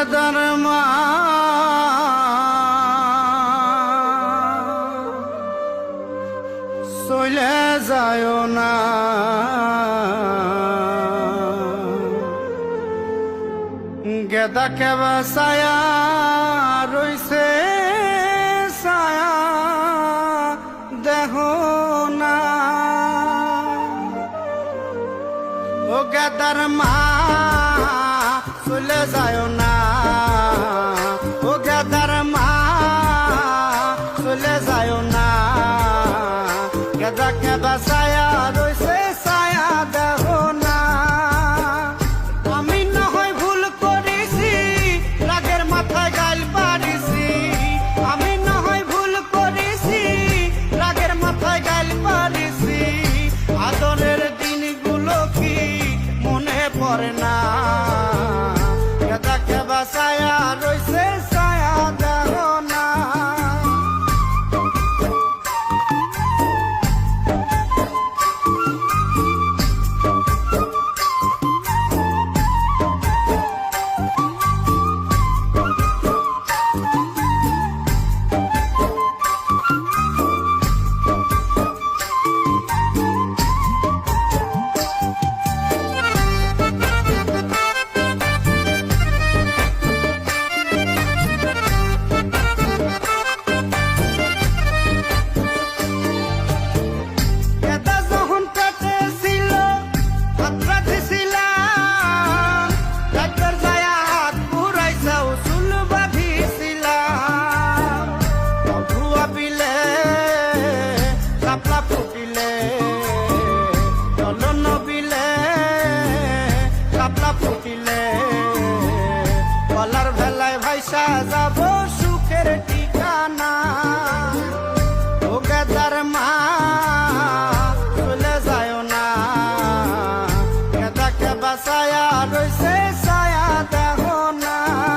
Gather মা চলে যায় না, গেদাকে বাসায়া রইছে ছায়া দেহ না। ও গেদার মা চলে যায় না, ও গেদার মা চলে যায় না, গেদাকে বাসায়া রইছে ছায়া দেহ না। আমি না হয় ভুল করেছি, রাগের মাথায় গাল পারিছি, আমি না হয় ভুল করেছি, রাগের মাথায় গাল পারিছি। আদরের দিনগুলো কি মনে পড়ে না, গেদাকে বাসায়া রইছে ছায়া দেহ না। বলার ভেলায় ভাইসা যাব সুখের ঠিকানা। ও গেদার মা চলে যায় না, গেদাকে বাসায়া রইছে